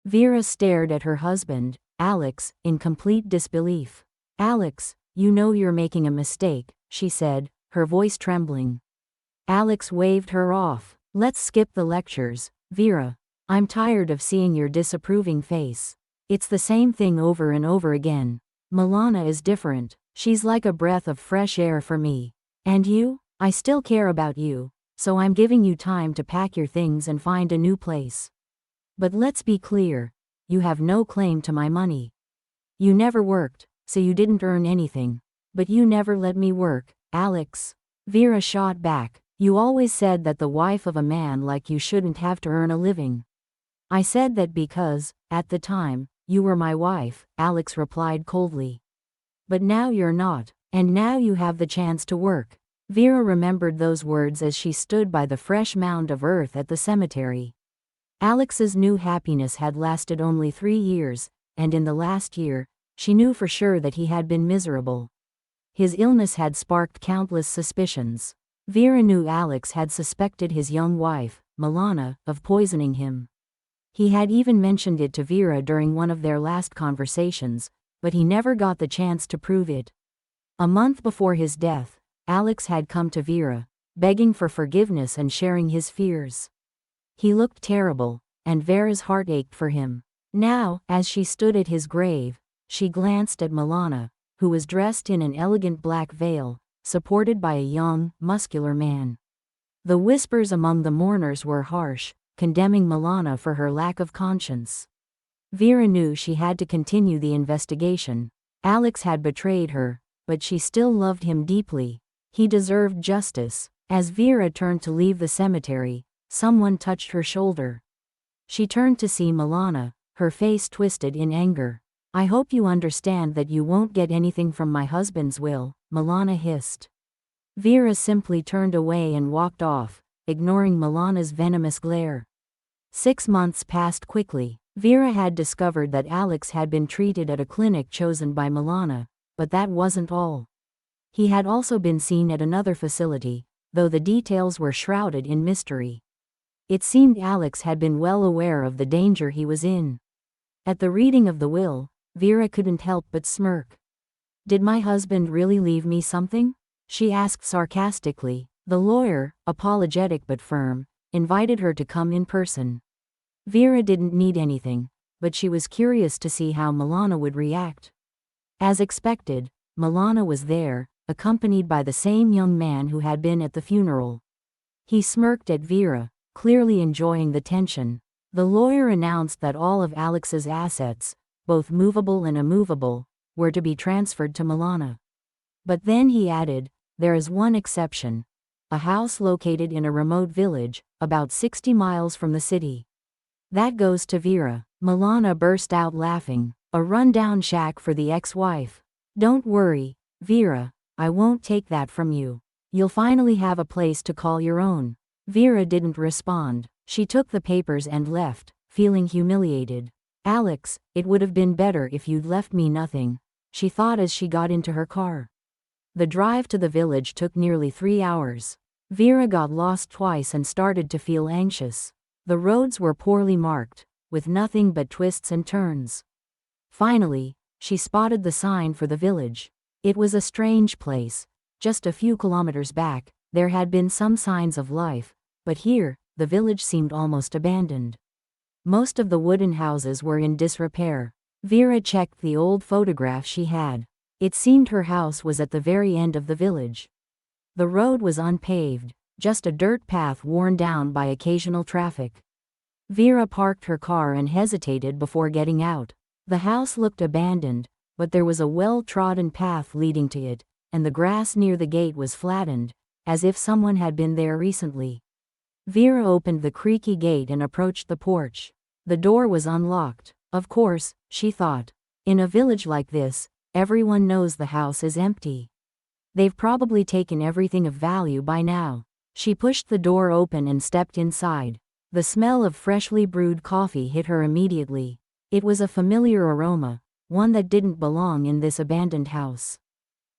Vera stared at her husband, Alex, in complete disbelief. "Alex, you know you're making a mistake," she said, her voice trembling. Alex waved her off. "Let's skip the lectures, Vera. I'm tired of seeing your disapproving face. It's the same thing over and over again. Milana is different. She's like a breath of fresh air for me. And you? I still care about you, so I'm giving you time to pack your things and find a new place. But let's be clear, you have no claim to my money. You never worked, so you didn't earn anything. But you never let me work, Alex." Vera shot back. "You always said that the wife of a man like you shouldn't have to earn a living." "I said that because, at the time, you were my wife," Alex replied coldly. "But now you're not, and now you have the chance to work." Vera remembered those words as she stood by the fresh mound of earth at the cemetery. Alex's new happiness had lasted only 3 years, and in the last year, she knew for sure that he had been miserable. His illness had sparked countless suspicions. Vera knew Alex had suspected his young wife, Milana, of poisoning him. He had even mentioned it to Vera during one of their last conversations, but he never got the chance to prove it. A month before his death, Alex had come to Vera, begging for forgiveness and sharing his fears. He looked terrible, and Vera's heart ached for him. Now, as she stood at his grave, she glanced at Milana, who was dressed in an elegant black veil, supported by a young, muscular man. The whispers among the mourners were harsh, condemning Milana for her lack of conscience. Vera knew she had to continue the investigation. Alex had betrayed her, but she still loved him deeply. He deserved justice. As Vera turned to leave the cemetery, someone touched her shoulder. She turned to see Milana, her face twisted in anger. "I hope you understand that you won't get anything from my husband's will," Milana hissed. Vera simply turned away and walked off, ignoring Milana's venomous glare. 6 months passed quickly. Vera had discovered that Alex had been treated at a clinic chosen by Milana, but that wasn't all. He had also been seen at another facility, though the details were shrouded in mystery. It seemed Alex had been well aware of the danger he was in. At the reading of the will, Vera couldn't help but smirk. "Did my husband really leave me something?" she asked sarcastically. The lawyer, apologetic but firm, invited her to come in person. Vera didn't need anything, but she was curious to see how Milana would react. As expected, Milana was there, accompanied by the same young man who had been at the funeral. He smirked at Vera, clearly enjoying the tension. The lawyer announced that all of Alex's assets, both movable and immovable, were to be transferred to Milana. But then he added, "There is one exception. A house located in a remote village, about 60 miles from the city. That goes to Vera." Milana burst out laughing. "A rundown shack for the ex-wife. Don't worry, Vera, I won't take that from you. You'll finally have a place to call your own." Vera didn't respond. She took the papers and left, feeling humiliated. "Alex, it would have been better if you'd left me nothing," she thought as she got into her car. The drive to the village took nearly 3 hours. Vera got lost twice and started to feel anxious. The roads were poorly marked, with nothing but twists and turns. Finally, she spotted the sign for the village. It was a strange place. Just a few kilometers back, there had been some signs of life, but here, the village seemed almost abandoned. Most of the wooden houses were in disrepair. Vera checked the old photograph she had. It seemed her house was at the very end of the village. The road was unpaved, just a dirt path worn down by occasional traffic. Vera parked her car and hesitated before getting out. The house looked abandoned, but there was a well-trodden path leading to it, and the grass near the gate was flattened, as if someone had been there recently. Vera opened the creaky gate and approached the porch. The door was unlocked. Of course, she thought. In a village like this, everyone knows the house is empty. They've probably taken everything of value by now. She pushed the door open and stepped inside. The smell of freshly brewed coffee hit her immediately. It was a familiar aroma, one that didn't belong in this abandoned house.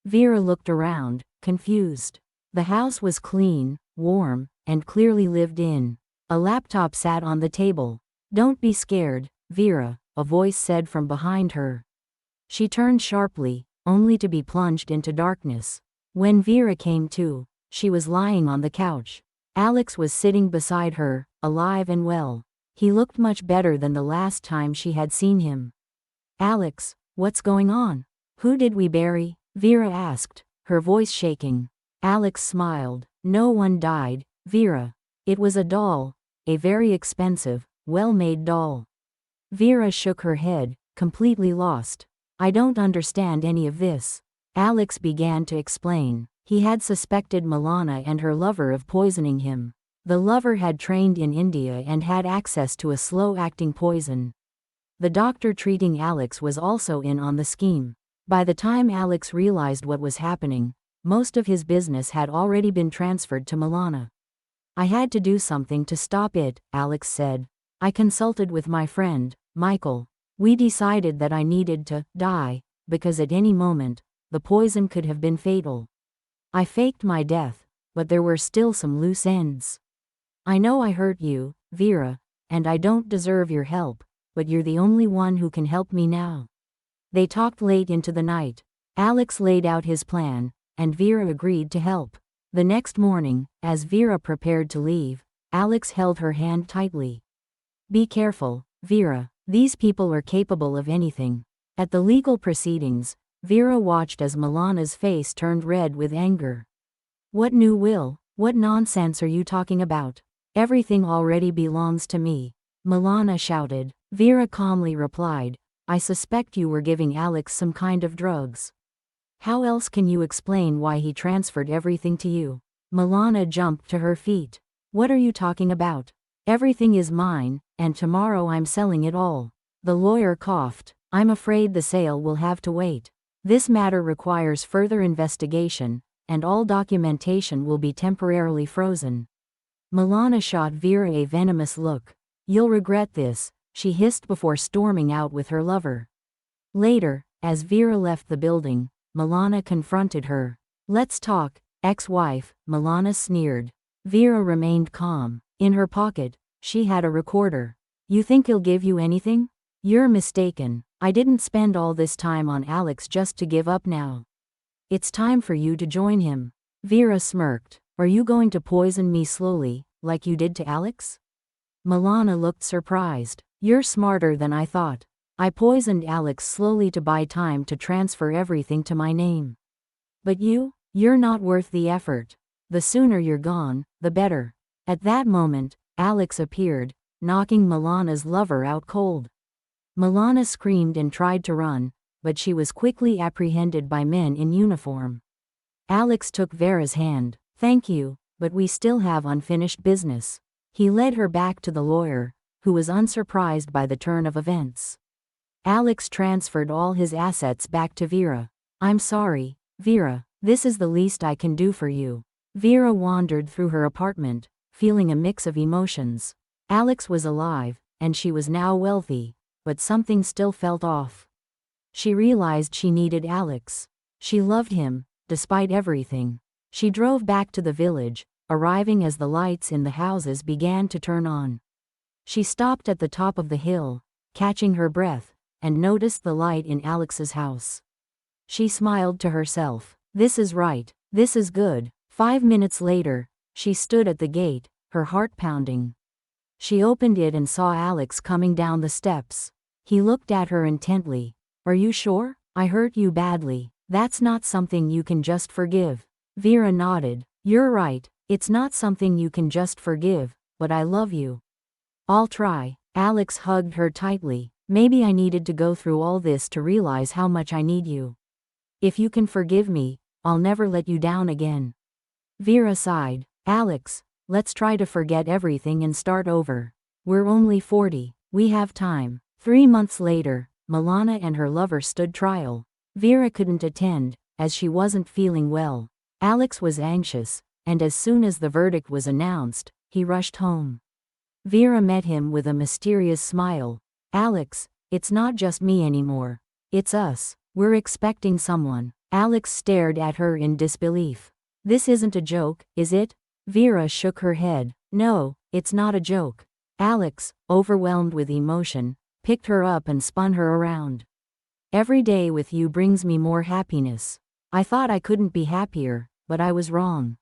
Vera looked around, confused. The house was clean, warm, and clearly lived in. A laptop sat on the table. "Don't be scared," Vera, a voice said from behind her. She turned sharply, only to be plunged into darkness. When Vera came to, she was lying on the couch. Alex was sitting beside her, alive and well. He looked much better than the last time she had seen him. "Alex, what's going on? Who did we bury?" Vera asked, her voice shaking. Alex smiled. "No one died, Vera. It was a doll, a very expensive, well-made doll." Vera shook her head, completely lost. "I don't understand any of this." Alex began to explain. He had suspected Milana and her lover of poisoning him. The lover had trained in India and had access to a slow-acting poison. The doctor treating Alex was also in on the scheme. By the time Alex realized what was happening, most of his business had already been transferred to Milana. "I had to do something to stop it," Alex said. "I consulted with my friend, Michael. We decided that I needed to die, because at any moment, the poison could have been fatal. I faked my death, but there were still some loose ends. I know I hurt you, Vera, and I don't deserve your help, but you're the only one who can help me now." They talked late into the night. Alex laid out his plan, and Vera agreed to help. The next morning, as Vera prepared to leave, Alex held her hand tightly. "Be careful, Vera. These people are capable of anything." At the legal proceedings, Vera watched as Milana's face turned red with anger. "What new will? What nonsense are you talking about? Everything already belongs to me," Milana shouted. Vera calmly replied, "I suspect you were giving Alex some kind of drugs. How else can you explain why he transferred everything to you?" Milana jumped to her feet. "What are you talking about? Everything is mine, and tomorrow I'm selling it all." The lawyer coughed. "I'm afraid the sale will have to wait. This matter requires further investigation, and all documentation will be temporarily frozen." Milana shot Vera a venomous look. "You'll regret this," she hissed before storming out with her lover. Later, as Vera left the building, Milana confronted her. "Let's talk, ex-wife," Milana sneered. Vera remained calm. In her pocket, she had a recorder. "You think he'll give you anything? You're mistaken. I didn't spend all this time on Alex just to give up now. It's time for you to join him." Vera smirked. "Are you going to poison me slowly, like you did to Alex?" Milana looked surprised. "You're smarter than I thought. I poisoned Alex slowly to buy time to transfer everything to my name. But you're not worth the effort. The sooner you're gone, the better." At that moment, Alex appeared, knocking Milana's lover out cold. Milana screamed and tried to run, but she was quickly apprehended by men in uniform. Alex took Vera's hand. "Thank you, but we still have unfinished business." He led her back to the lawyer, who was unsurprised by the turn of events. Alex transferred all his assets back to Vera. "I'm sorry, Vera, this is the least I can do for you." Vera wandered through her apartment, feeling a mix of emotions. Alex was alive, and she was now wealthy, but something still felt off. She realized she needed Alex. She loved him, despite everything. She drove back to the village, arriving as the lights in the houses began to turn on. She stopped at the top of the hill, catching her breath, and noticed the light in Alex's house. She smiled to herself. "This is right, this is good." 5 minutes later, she stood at the gate, her heart pounding. She opened it and saw Alex coming down the steps. He looked at her intently. "Are you sure? I hurt you badly. That's not something you can just forgive." Vera nodded. "You're right, it's not something you can just forgive, but I love you. I'll try." Alex hugged her tightly. "Maybe I needed to go through all this to realize how much I need you. If you can forgive me, I'll never let you down again." Vera sighed. "Alex, let's try to forget everything and start over. We're only 40, we have time." 3 months later, Milana and her lover stood trial. Vera couldn't attend, as she wasn't feeling well. Alex was anxious, and as soon as the verdict was announced, he rushed home. Vera met him with a mysterious smile. "Alex, it's not just me anymore. It's us. We're expecting someone." Alex stared at her in disbelief. "This isn't a joke, is it?" Vera shook her head. "No, it's not a joke." Alex, overwhelmed with emotion, picked her up and spun her around. Every day with you brings me more happiness. I thought I couldn't be happier, but I was wrong.